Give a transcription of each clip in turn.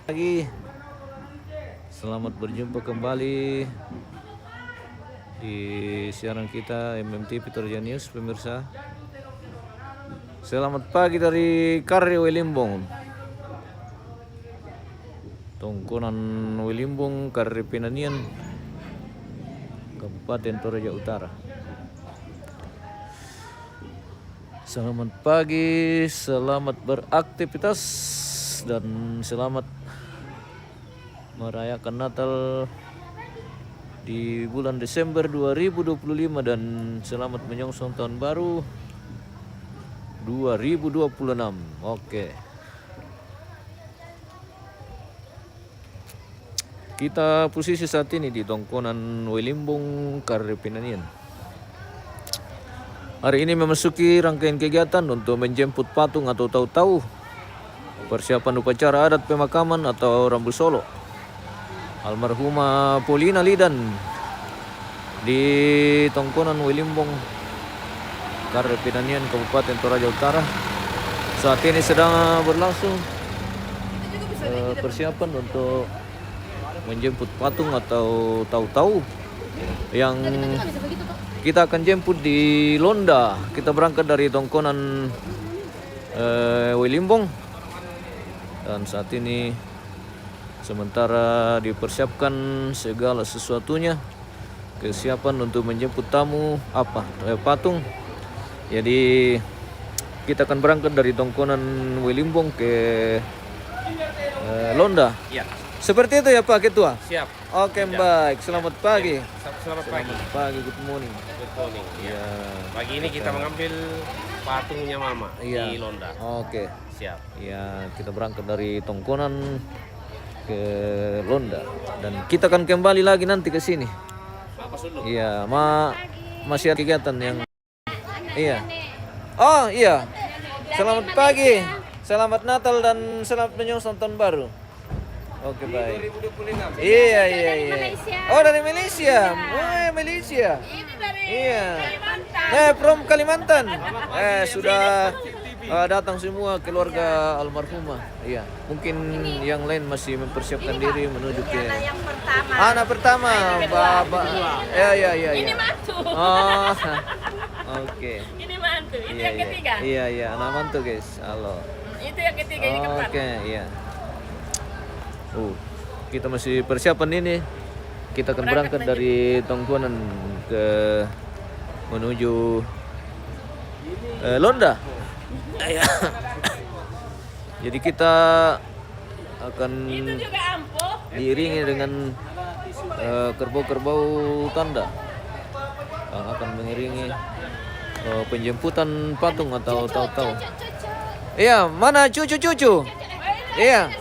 Pagi, selamat berjumpa kembali di siaran kita MMTV Torja News, pemirsa. Selamat pagi dari Karya Welimbong, Tongkonan Welimbong, Karya Pinanian, Kabupaten Toraja Utara. Selamat pagi, selamat beraktivitas, dan selamat merayakan Natal di bulan Desember 2025 dan selamat menyongsong tahun baru 2026. Oke. Kita posisi saat ini di Tongkonan Welimbong, Karya Pinanian. Hari ini memasuki rangkaian kegiatan untuk menjemput patung atau tahu-tahu, persiapan upacara adat pemakaman atau rambu solo almarhumah Paulina Lidan di Tongkonan Welimbong, Karya Pinanian, Kabupaten Toraja Utara. Saat ini sedang berlangsung persiapan untuk menjemput patung atau tahu-tahu yang kita akan jemput di Londa. Kita berangkat dari Tongkonan Welimbong, dan saat ini sementara dipersiapkan segala sesuatunya, kesiapan untuk menjemput tamu patung. Jadi kita akan berangkat dari Tongkonan Welimbong ke Londa. Ya. Seperti itu ya Pak Ketua? Siap. Oke, baik. Selamat pagi. Selamat pagi. Selamat pagi, good morning. Good morning. Ya. Pagi ini kita mengambil patungnya Mama di Londa. Oke. Siap. Ya, kita berangkat dari Tongkonan ke Londa dan kita akan kembali lagi nanti ke sini. Iya, masih ada kegiatan yang iya. Oh, iya. Selamat pagi. Selamat Natal dan selamat menyongsong tahun baru. Oke, baik. 2026. Iya. Malaysia. Oh, dari Malaysia. Oh, Malaysia. Ini dari Iya. Kalimantan. From Kalimantan. Sudah datang semua keluarga almarhumah. Iya. Mungkin yang lain masih mempersiapkan diri menuju ke Anak yang pertama. anak pertama, Bapak. Ya. Ini mantu. Oh. Oke. Ini mantu. Ini Iya, yang ketiga. Iya, anak mantu, guys. Halo. Itu yang ketiga, ini keempat. Oke, iya. Kita masih persiapan ini. Kita akan berangkat dari Tongkonan ke menuju Londa. Ya. Jadi kita akan Itu juga ampuh. diiringi dengan kerbau-kerbau tanda yang akan mengiringi penjemputan patung atau tahu-tahu. Iya, mana cucu-cucu? Iya.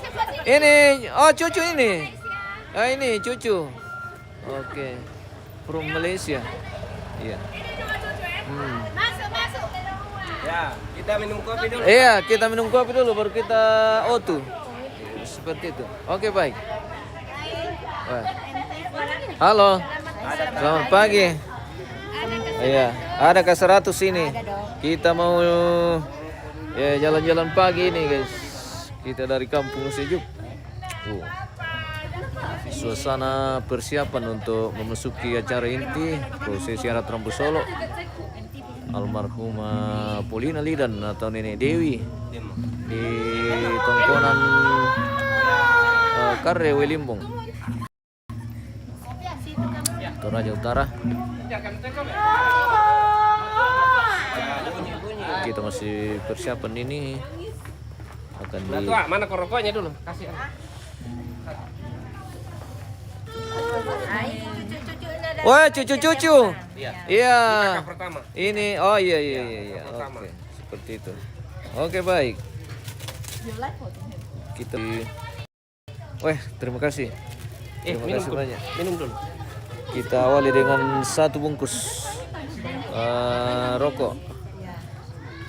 Ini, oh cucu ini. Ah, ini cucu. Oke. From Malaysia. Iya. Masuk. Ya, kita minum kopi dulu. Iya, kita minum kopi dulu baru kita otu. Seperti itu. Oke, baik. Wah. Halo. Selamat pagi. Iya, ada ke 100 ini. Kita mau ya jalan-jalan pagi ini, guys. Kita dari Kampung Sejuk. Suasana persiapan untuk memasuki acara inti prosesi adat rambu solo almarhumah Paulina Lidan atau Nenek Dewi di Tongkonan Karya Welimbong, Toraja Utara. Kita masih persiapan ini akan di Mana rokoknya dulu? Kasih. Wah, cucu-cucu. Iya. Iya. Kakak pertama. Ini oh iya. pertama. Oke. Seperti itu. Oke, baik. Kita terima kasih. Terima minum kasih dulu. banyak. Minum dulu. Kita awali dengan 1 bungkus rokok.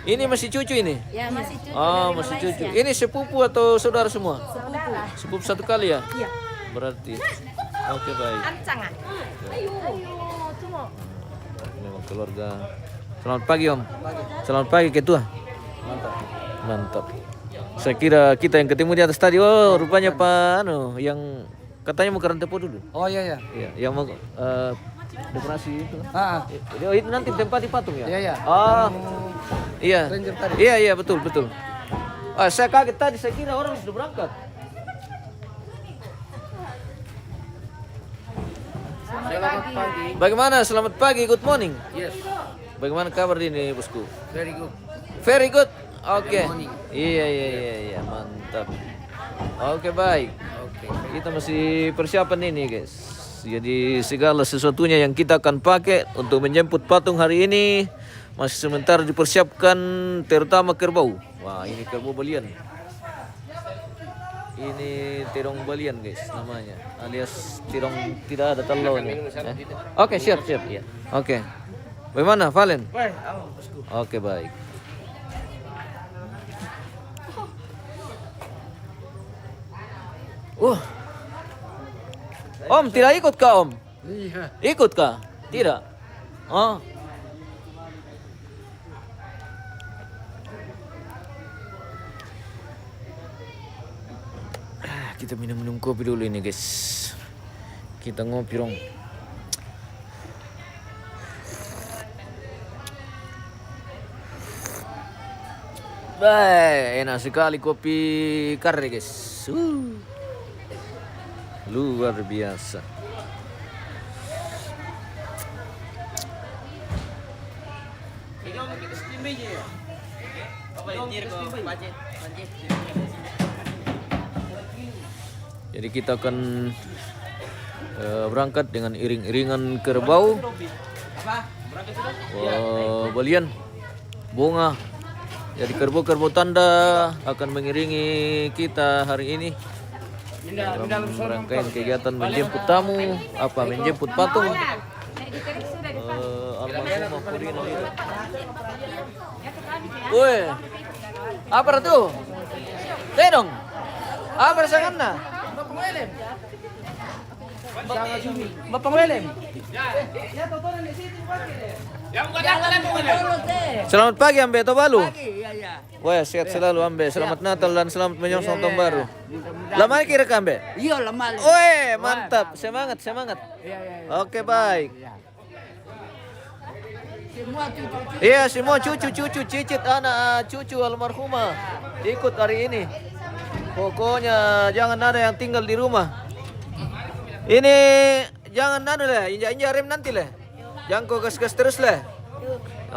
Ini masih cucu ini? Ya, masih cucu. Oh, masih cucu. Ini sepupu atau saudara semua? Saudara. Sepupu satu kali ya? Iya. Berarti. Oke, baik. Ancangan. Ayo, tunggu. Memang keluarga. Selamat pagi, Om. Selamat pagi, Ketua. Mantap. Saya kira kita yang ketemu di atas tadi. Oh, rupanya Pak yang katanya mau ke Rantepo dulu. Oh iya iya. Iya, yang mau dekorasi itu. Ah, Oh, itu nanti tempat di patung ya? iya iya. Oh, iya. Ranger tadi. Iya, iya, betul, betul. Saya kaget tadi, saya kira orang sudah berangkat. Selamat pagi. Bagaimana? Selamat pagi, good morning. Yes. Bagaimana kabar ini, bosku? Very good. Very good. Oke. morning. Iya, iya, iya, iya, mantap. Oke, baik. Oke. Kita masih persiapan ini, guys. Jadi segala sesuatunya yang kita akan pakai untuk menjemput patung hari ini masih sementara dipersiapkan, terutama kerbau. Wah, ini kerbau balian. Ini tirong balian, guys, namanya. Alias tirong tidak ada telurnya. Oke, siap, siap. Oke. Bagaimana, Valen? Oke, baik. Om, tidak ikut kah, Om? Iya. Ikut kah? Tidak. Oh. Kita minum kopi dulu ini, guys. Kita ngopi dong. Baik, enak sekali kopi kare, guys. Luar biasa. Jadi kita akan berangkat dengan iring-iringan kerbau, balian, bunga. Jadi kerbau-kerbau tanda akan mengiringi kita hari ini dalam rangkaian kegiatan menjemput tamu, menjemput patung almarhumah Purina itu. Woi, apa itu? Dong, apa sanganna? Bapak Welem. Selamat pagi Ambe Tobalu. Iya iya. Wah, sehat selalu Ambe. Selamat Natal dan selamat menyongsong tahun baru. Lama kira Ambe? Iya lama. Woi, mantap. Semangat, semangat. Iya iya. Oke, baik. Semua cucu. Iya, semua cucu-cucu, cicit anak cucu almarhumah ikut hari ini. Pokoknya jangan ada yang tinggal di rumah. Ini jangan injak-injak rem nanti lah. Jangan kau gas-gas terus lah.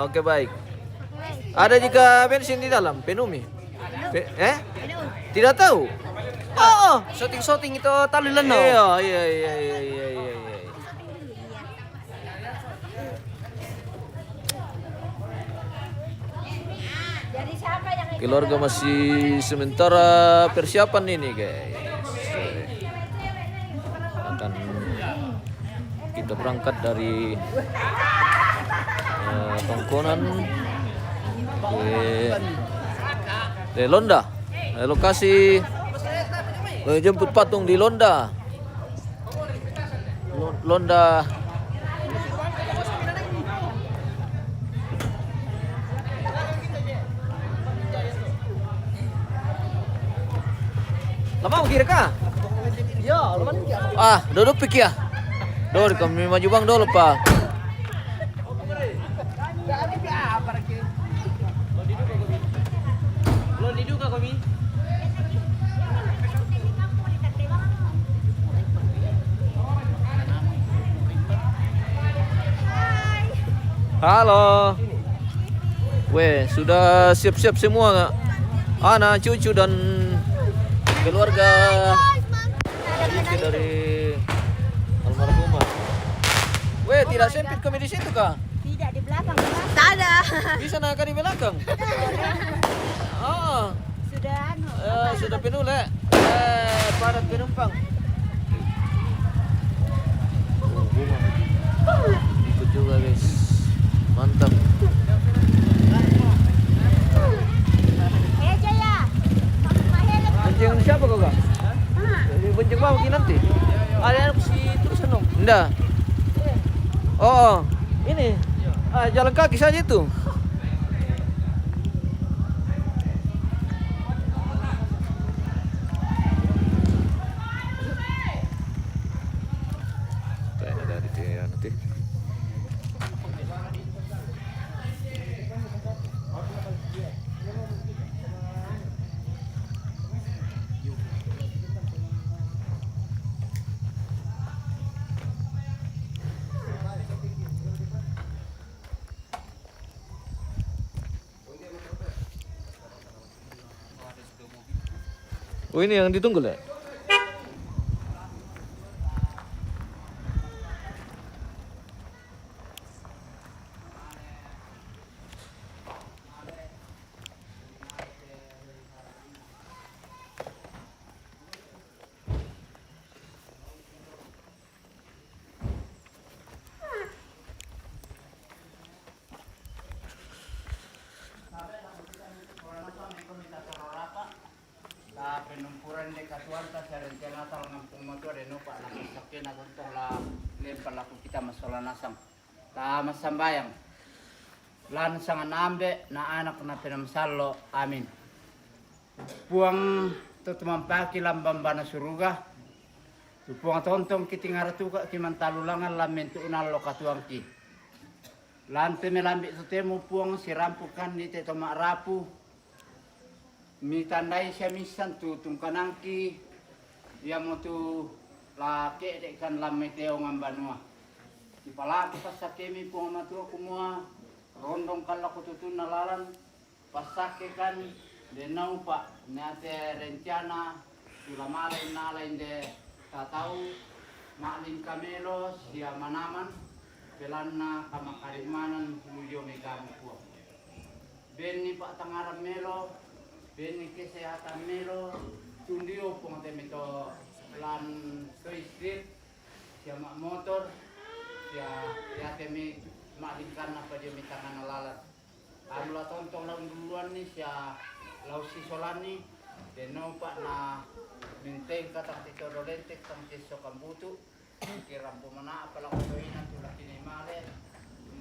Oke, baik. Ada jika bensin di dalam, penumi. Tidak tahu. Oh, Shooting itu talulan no. Iya. Jadi siapa yang Keluarga masih sementara persiapan ini, guys. Akan kita berangkat dari Tongkonan ke Londa. Lokasi jemput patung di Londa. Londa. Lama kira kah? Ya, lumayan. Duduk pik ya. Dor kami maju bang dulu pak. Halo. Weh, sudah siap-siap semua anak, cucu dan keluarga dari almarhumah. Weh, tidak sempit kami di situ kah? Tidak, di belakang. Tak ada. Di sana kah di belakang? Oh, sudah penuh le. Padat penumpang. Ikut juga guys. Mantap. Jaya. Bonceng siapa kau kak? Bonceng bawa nanti. Ada yang si terus senang. Enggak. Oh, ini. Jalan kaki saja itu. Oh ini yang ditunggu lah. Sa penumpuran de kasualta sa rencana tal ngampung motor de nupa na sakin na kuntong la lempar laku kita masola nasam. Ta masambayang. Lan sangan ambe na anak na penamsalo. Amin. Puang tutumampaki lambang bana suruga. Puang tontong kitingaratuka kimantalulangan lamen tuunal lo katuang ki. Lan temelambi tutemu puang sirampukan di teto rapu. Mi tandai siya minsan tutong kanangki ya mo tu laki de kan lameteo ngambanua ipalaki pas sa kemi po matua kumua rondong kala ko tutun nalalan pasake kan denau pa nate rencana sulamalin nalain de tatau malin kamelo siya manaman pelanna kamakarimanan luyo megamu po beni pa tangarap melo beni kesehatan melo tundio pong temito lan street siya motor siya temi malingkan na pa dia mitangan nalalat amla tontong lang duluan ni siya lausi solani deno pa na minteng katang tito dolentek tang tiso kambutu kiram pumana apala ko doina tulak ini male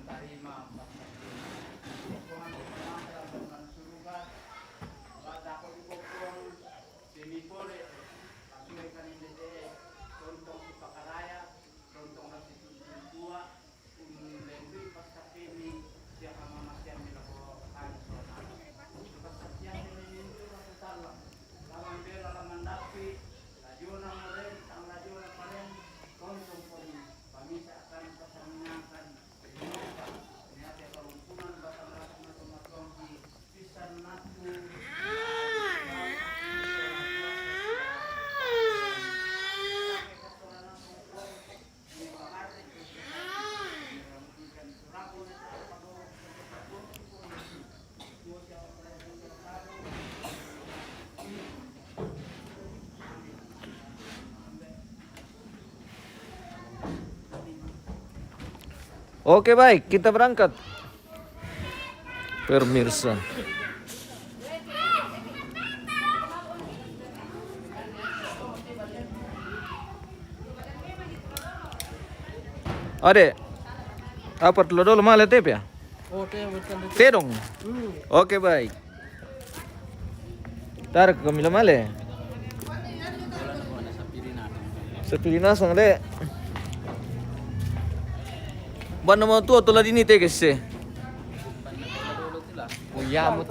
tarima pasati kuan kuan suruga bata ko kuan sinipole asuy kanin de tontong si pakaraya tontong na si tua lengui pasapi ni siya mama siya milako kan pasatya ni itu rasala lawan bela lawan dapi lajuna moren sang lajuna paren tontong pon pamisa akan pasangakan ini ada kalungkunan batang rasuna tomatuang di pisan natu Oke baik, kita berangkat. Pemirsa. Ade, apa dulu dulu malah tep ya? Teh dong. Oke baik. Tarik ke mila male. Sapirina sang de. Bana mo tu atau lagi ni teh kese. ya mo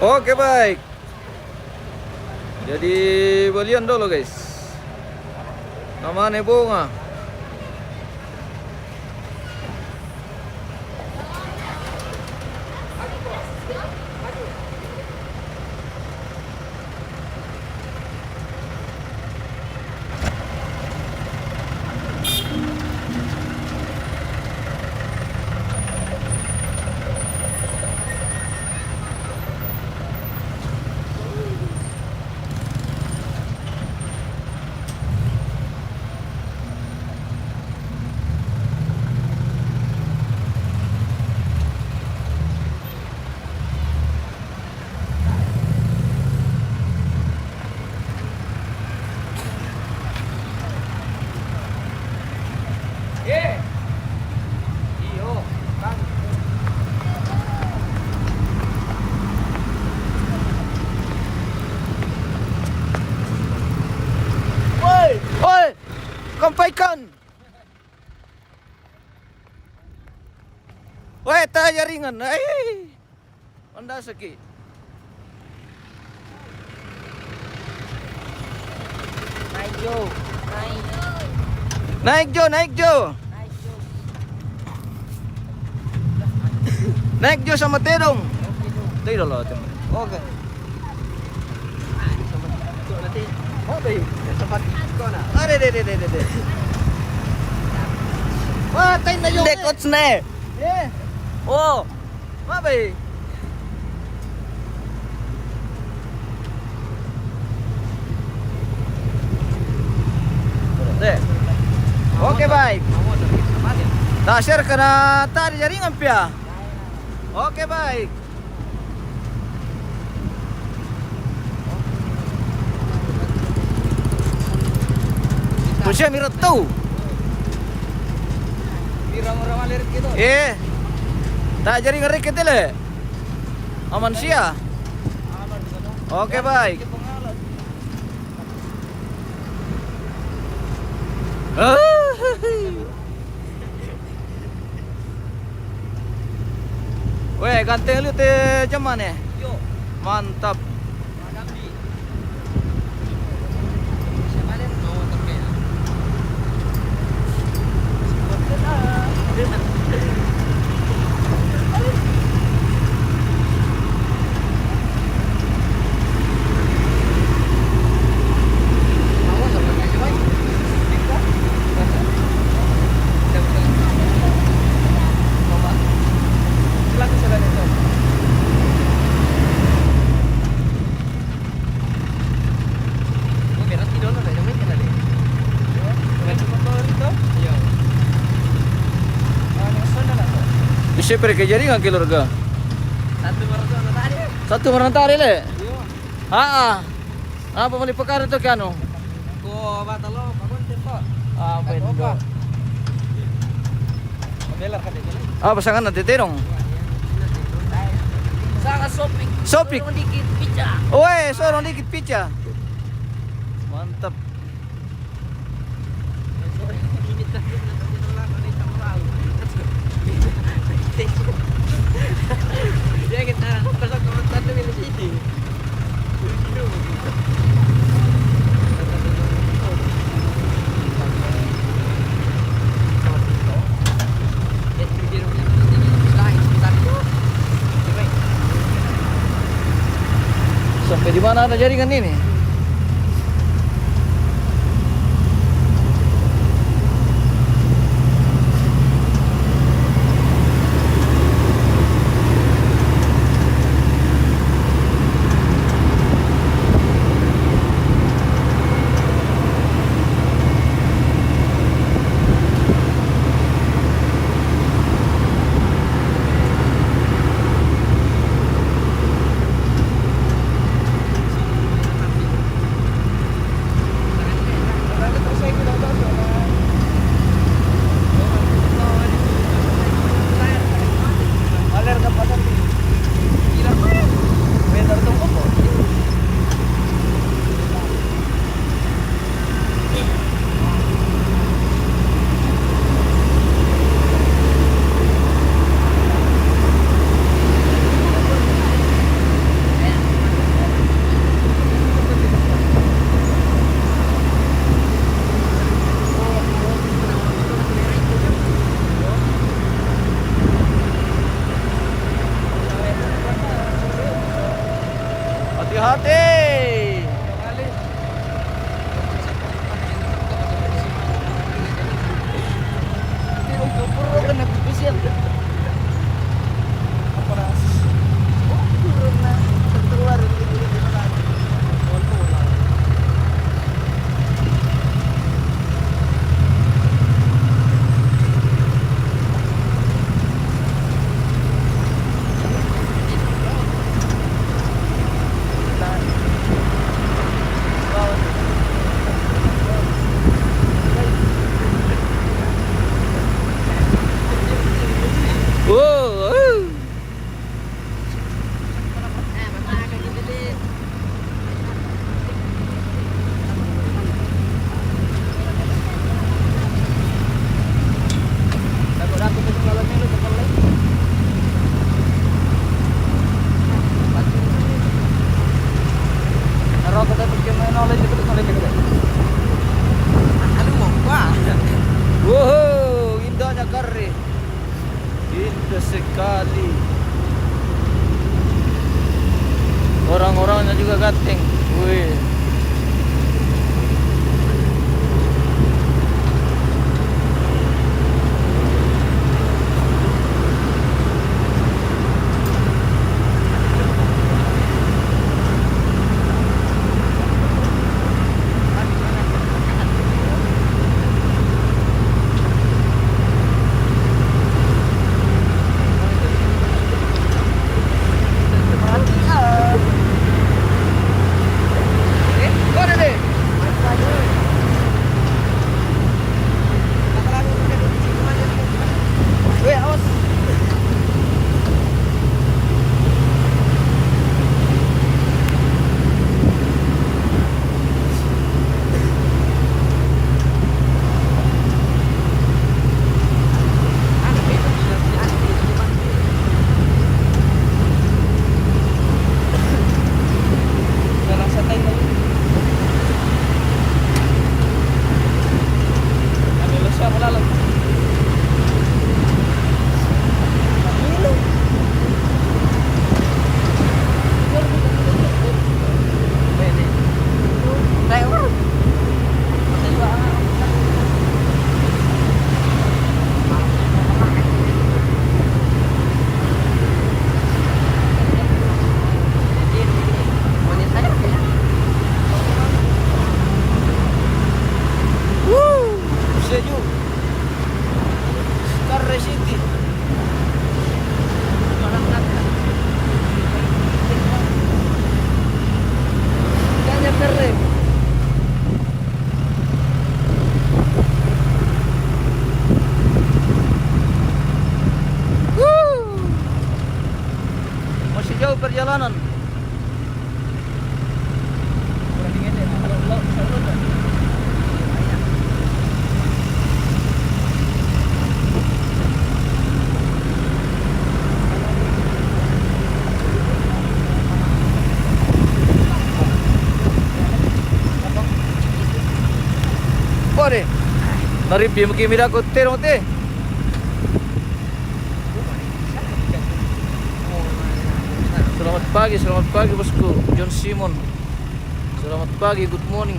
Oke baik. Jadi belian dulu guys. Namanya bunga. Oi, sampaikan. Woi, tanya ringan. Anda sakit. Naik Jo. Naik Jo, naik Jo. Naik Jo sama Tedong. Tidak loh, teman. Oke. Oh, baik. Tempat kona. Ada. Wah, tayo na yung dekot na eh. Oh. Mabay. Oke baik. Dasar kena tadi jaringan pia. Oke baik. Pusya mirot tuh. Mira-mira malirit gitu. Tak jadi ngeri kita le. Aman sia. Oke baik. Weh, ganteng lu teh cuman ya. Mantap. Siyempre kay jari nga kilorga. Satu marantari le. Apa mali pakar to kano? Ko batalo, paguntin po. Pwede do. Mabelar ka din. Pasangan na titirong. Saka sopik. Sopik. Dikit pica. Oe, sorong dikit picha. Mantap. Ya kita pasok komentar tuh milih sini. Sampai di mana ada jaringan ini? hati. Wow. Wow, indahnya kari. Indah sekali. Orang-orangnya juga ganteng. Wih. Masih jauh perjalanan. Pare, naribim kimi da kotte rote. Selamat pagi bosku, John Simon. Selamat pagi, good morning.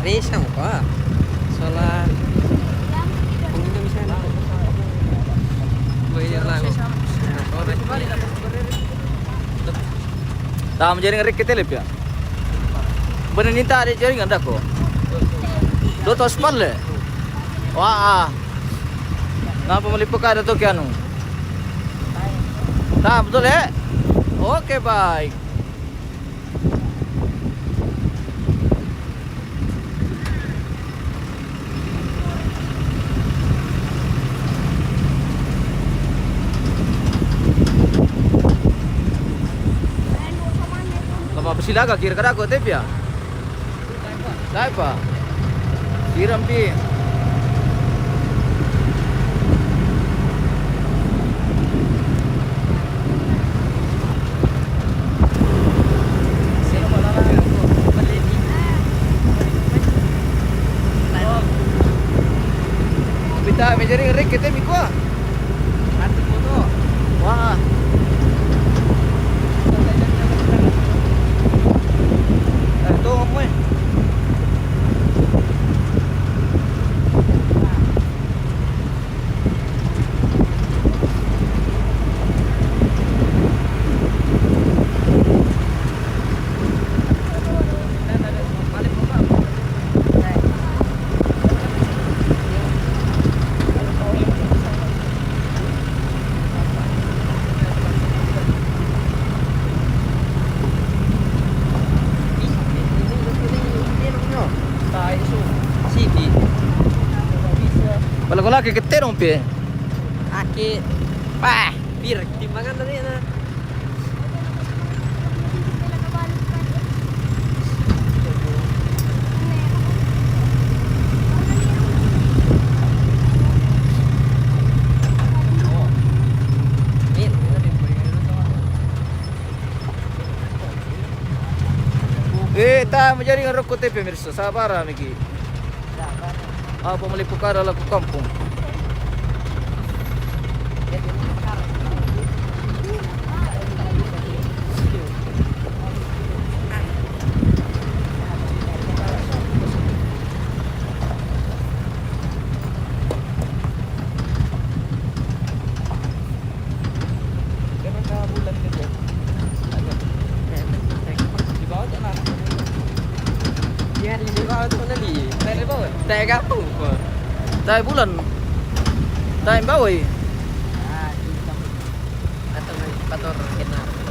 Resa apa? Salah. Tama jaring rek ketelip ya. Bener ninta ada jaring anda ko. Do tos palle. Wah. Ngapa melipuk ada to kianu? Nah, betul ya? Oke, baik. Silaga kira kada ko tepya. Dai pa. Kiram pi. jadi ngeri kita mikwa. Nanti foto. Wah. Ito mo eh. Sini. Kalau lagi keterong pi. Aki. Pah, bir timbangan tadi na. Ta menjadi ngerokok tepe pemirsa. Sabar miki. Apa melipukara laku kampung. Dia di bawah tu mana ni? Dari bawah. Dari kampung. Dai bulan. Dai bawai. Ah, di kampung. Atau kantor kita.